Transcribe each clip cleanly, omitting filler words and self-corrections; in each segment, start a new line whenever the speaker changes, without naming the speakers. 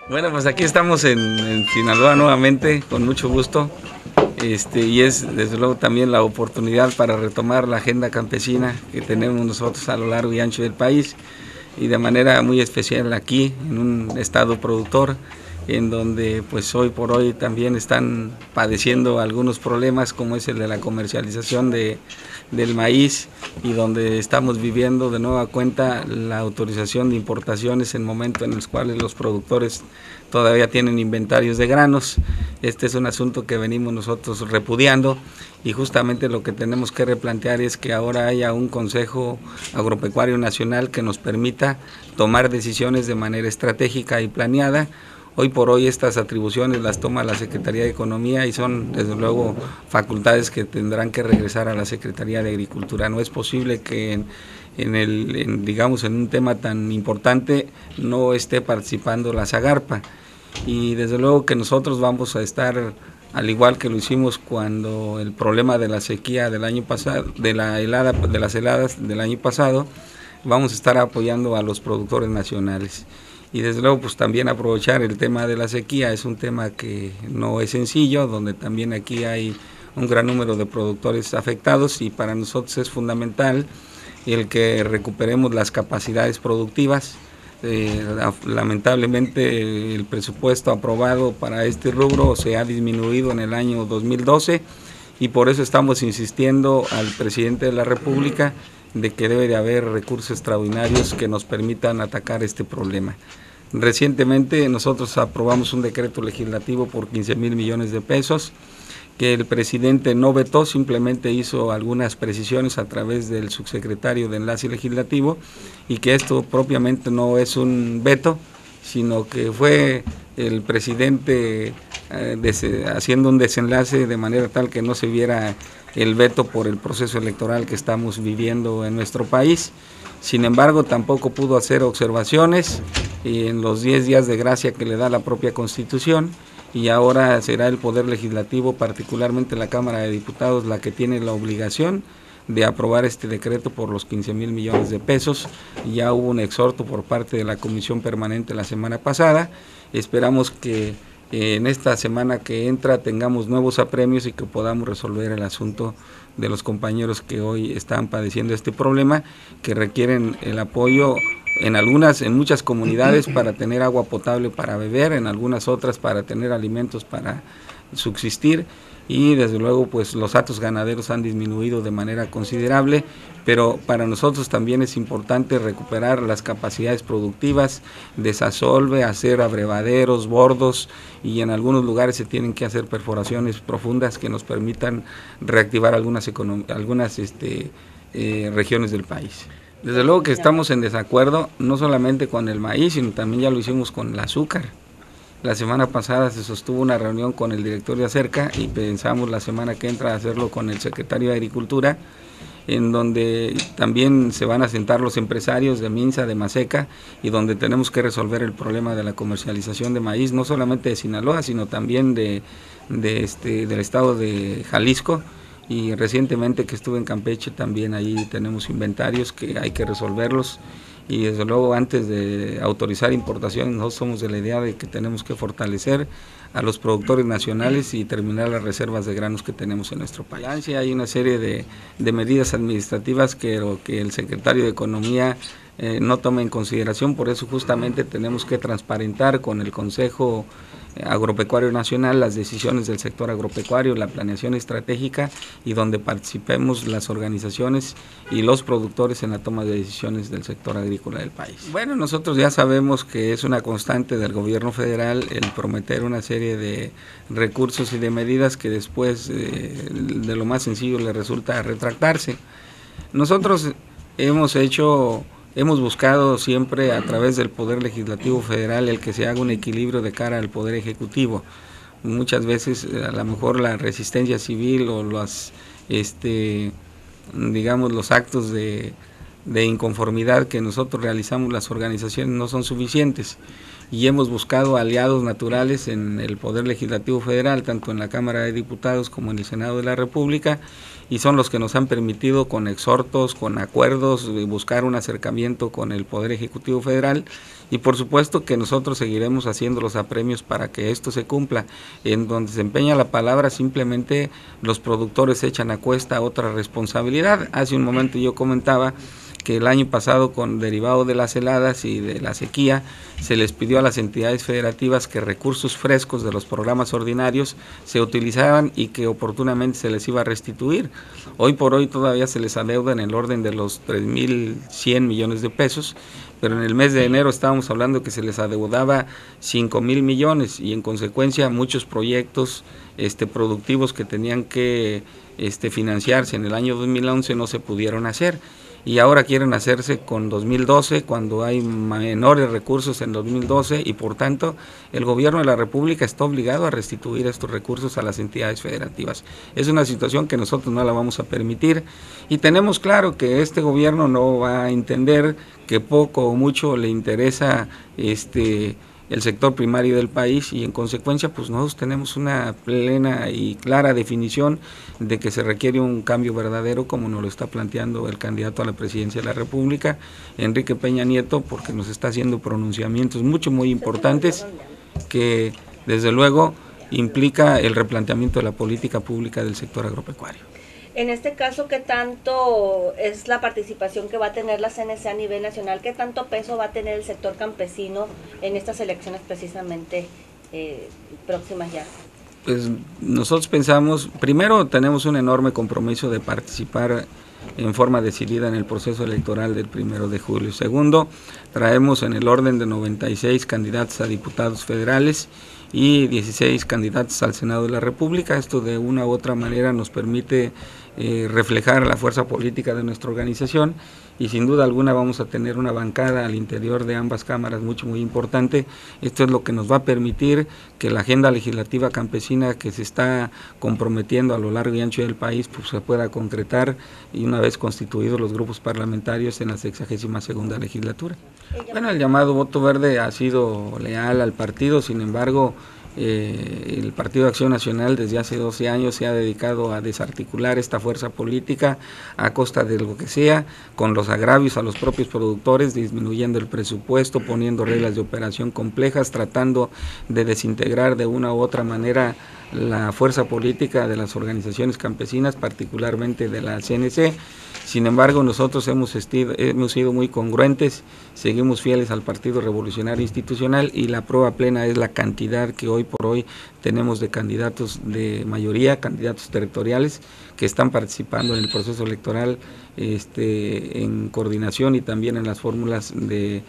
Bueno, pues aquí estamos en Sinaloa nuevamente, con mucho gusto, y es desde luego también la oportunidad para retomar la agenda campesina que tenemos nosotros a lo largo y ancho del país, y de manera muy especial aquí, en un estado productor, en donde pues hoy por hoy también están padeciendo algunos problemas, como es el de la comercialización del maíz, y donde estamos viviendo de nueva cuenta la autorización de importaciones en momentos en los cuales los productores todavía tienen inventarios de granos. Este es un asunto que venimos nosotros repudiando, y justamente lo que tenemos que replantear es que ahora haya un Consejo Agropecuario Nacional que nos permita tomar decisiones de manera estratégica y planeada. Hoy por hoy estas atribuciones las toma la Secretaría de Economía y son desde luego facultades que tendrán que regresar a la Secretaría de Agricultura. No es posible que digamos, en un tema tan importante no esté participando la SAGARPA, y desde luego que nosotros vamos a estar, al igual que lo hicimos cuando el problema de la sequía del año pasado, de las heladas del año pasado, vamos a estar apoyando a los productores nacionales. Y desde luego pues también aprovechar el tema de la sequía. Es un tema que no es sencillo, donde también aquí hay un gran número de productores afectados, y para nosotros es fundamental el que recuperemos las capacidades productivas. Lamentablemente el presupuesto aprobado para este rubro se ha disminuido en el año 2012, y por eso estamos insistiendo al presidente de la República de que debe de haber recursos extraordinarios que nos permitan atacar este problema. Recientemente nosotros aprobamos un decreto legislativo por 15,000 millones de pesos, que el presidente no vetó, simplemente hizo algunas precisiones a través del subsecretario de Enlace Legislativo, y que esto propiamente no es un veto, sino que fue el presidente haciendo un desenlace de manera tal que no se viera el veto por el proceso electoral que estamos viviendo en nuestro país. Sin embargo, tampoco pudo hacer observaciones en los 10 días de gracia que le da la propia Constitución, y ahora será el Poder Legislativo, particularmente la Cámara de Diputados, la que tiene la obligación de aprobar este decreto por los 15,000 millones de pesos. Ya hubo un exhorto por parte de la Comisión Permanente la semana pasada. Esperamos que en esta semana que entra tengamos nuevos apremios y que podamos resolver el asunto de los compañeros que hoy están padeciendo este problema, que requieren el apoyo en muchas comunidades para tener agua potable para beber, en algunas otras para tener alimentos para subsistir, y desde luego pues los hatos ganaderos han disminuido de manera considerable, pero para nosotros también es importante recuperar las capacidades productivas, desasolve, hacer abrevaderos, bordos, y en algunos lugares se tienen que hacer perforaciones profundas que nos permitan reactivar algunas regiones del país. Desde luego que estamos en desacuerdo, no solamente con el maíz, sino también ya lo hicimos con el azúcar. La semana pasada se sostuvo una reunión con el director de Acerca, y pensamos la semana que entra hacerlo con el secretario de Agricultura, en donde también se van a sentar los empresarios de Minsa, de Maseca, y donde tenemos que resolver el problema de la comercialización de maíz, no solamente de Sinaloa, sino también del estado de Jalisco. Y recientemente que estuve en Campeche también ahí tenemos inventarios que hay que resolverlos, y desde luego antes de autorizar importaciones nosotros somos de la idea de que tenemos que fortalecer a los productores nacionales y terminar las reservas de granos que tenemos en nuestro país. Hay una serie de medidas administrativas que el secretario de Economía no toma en consideración, por eso justamente tenemos que transparentar con el Consejo Agropecuario Nacional las decisiones del sector agropecuario, la planeación estratégica, y donde participemos las organizaciones y los productores en la toma de decisiones del sector agrícola del país. Bueno, nosotros ya sabemos que es una constante del gobierno federal el prometer una serie de recursos y de medidas que después de lo más sencillo le resulta retractarse. Nosotros hemos buscado siempre a través del Poder Legislativo Federal el que se haga un equilibrio de cara al Poder Ejecutivo. Muchas veces a lo mejor la resistencia civil o los actos de inconformidad que nosotros realizamos las organizaciones no son suficientes, y hemos buscado aliados naturales en el Poder Legislativo Federal, tanto en la Cámara de Diputados como en el Senado de la República, y son los que nos han permitido con exhortos, con acuerdos, buscar un acercamiento con el Poder Ejecutivo Federal, y por supuesto que nosotros seguiremos haciendo los apremios para que esto se cumpla. En donde se empeña la palabra, simplemente los productores echan a cuesta otra responsabilidad. Hace un momento yo comentaba que el año pasado, con derivado de las heladas y de la sequía, se les pidió a las entidades federativas que recursos frescos de los programas ordinarios se utilizaban y que oportunamente se les iba a restituir. Hoy por hoy todavía se les adeuda en el orden de los 3.100 millones de pesos, pero en el mes de enero estábamos hablando que se les adeudaba 5.000 millones y en consecuencia muchos proyectos productivos que tenían que financiarse en el año 2011 no se pudieron hacer. Y ahora quieren hacerse con 2012 cuando hay menores recursos en 2012 y por tanto el gobierno de la República está obligado a restituir estos recursos a las entidades federativas. Es una situación que nosotros no la vamos a permitir y tenemos claro que este gobierno no va a entender que poco o mucho le interesa el sector primario del país y en consecuencia pues nosotros tenemos una plena y clara definición de que se requiere un cambio verdadero como nos lo está planteando el candidato a la presidencia de la República, Enrique Peña Nieto, porque nos está haciendo pronunciamientos muy importantes que desde luego implica el replanteamiento de la política pública del sector agropecuario.
En este caso, ¿qué tanto es la participación que va a tener la CNC a nivel nacional? ¿Qué tanto peso va a tener el sector campesino en estas elecciones precisamente próximas ya?
Pues nosotros pensamos, primero tenemos un enorme compromiso de participar en forma decidida en el proceso electoral del 1 de julio. Segundo, traemos en el orden de 96 candidatos a diputados federales y 16 candidatos al Senado de la República. Esto de una u otra manera nos permite reflejar la fuerza política de nuestra organización y sin duda alguna vamos a tener una bancada al interior de ambas cámaras muy importante. Esto es lo que nos va a permitir que la agenda legislativa campesina que se está comprometiendo a lo largo y ancho del país pues se pueda concretar y una vez constituidos los grupos parlamentarios en la 62ª legislatura. Bueno, el llamado voto verde ha sido leal al partido, sin embargo el Partido de Acción Nacional desde hace 12 años se ha dedicado a desarticular esta fuerza política a costa de lo que sea, con los agravios a los propios productores, disminuyendo el presupuesto, poniendo reglas de operación complejas, tratando de desintegrar de una u otra manera la fuerza política de las organizaciones campesinas, particularmente de la CNC. Sin embargo, nosotros hemos sido muy congruentes, seguimos fieles al Partido Revolucionario Institucional y la prueba plena es la cantidad que hoy por hoy tenemos de candidatos de mayoría, candidatos territoriales que están participando en el proceso electoral en coordinación y también en las fórmulas de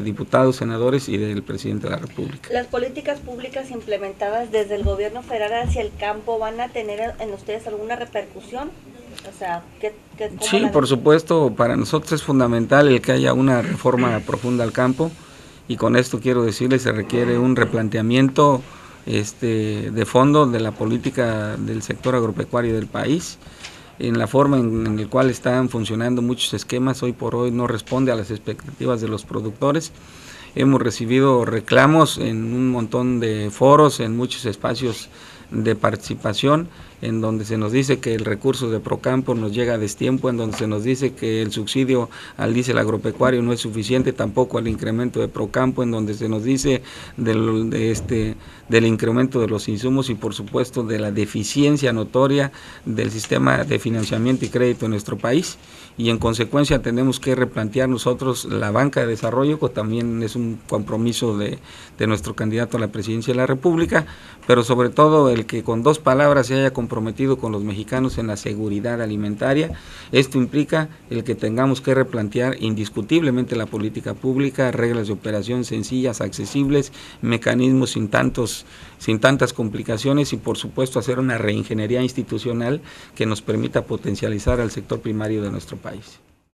diputados, senadores y del presidente de la República.
¿Las políticas públicas implementadas desde el gobierno federal hacia el campo van a tener en ustedes alguna repercusión? O sea,
sí, por supuesto, para nosotros es fundamental el que haya una reforma profunda al campo y con esto quiero decirles se requiere un replanteamiento de fondo de la política del sector agropecuario del país. En la forma en la cual están funcionando muchos esquemas, hoy por hoy no responde a las expectativas de los productores. Hemos recibido reclamos en un montón de foros, en muchos espacios de participación, en donde se nos dice que el recurso de Procampo nos llega a destiempo, en donde se nos dice que el subsidio al diésel agropecuario no es suficiente, tampoco al incremento de Procampo, en donde se nos dice del incremento de los insumos y por supuesto de la deficiencia notoria del sistema de financiamiento y crédito en nuestro país y en consecuencia tenemos que replantear nosotros la banca de desarrollo, que también es un compromiso de nuestro candidato a la presidencia de la República, pero sobre todo el que con 2 palabras se haya comprometido con los mexicanos en la seguridad alimentaria. Esto implica el que tengamos que replantear indiscutiblemente la política pública, reglas de operación sencillas, accesibles, mecanismos sin tantas complicaciones y por supuesto hacer una reingeniería institucional que nos permita potencializar al sector primario de nuestro país.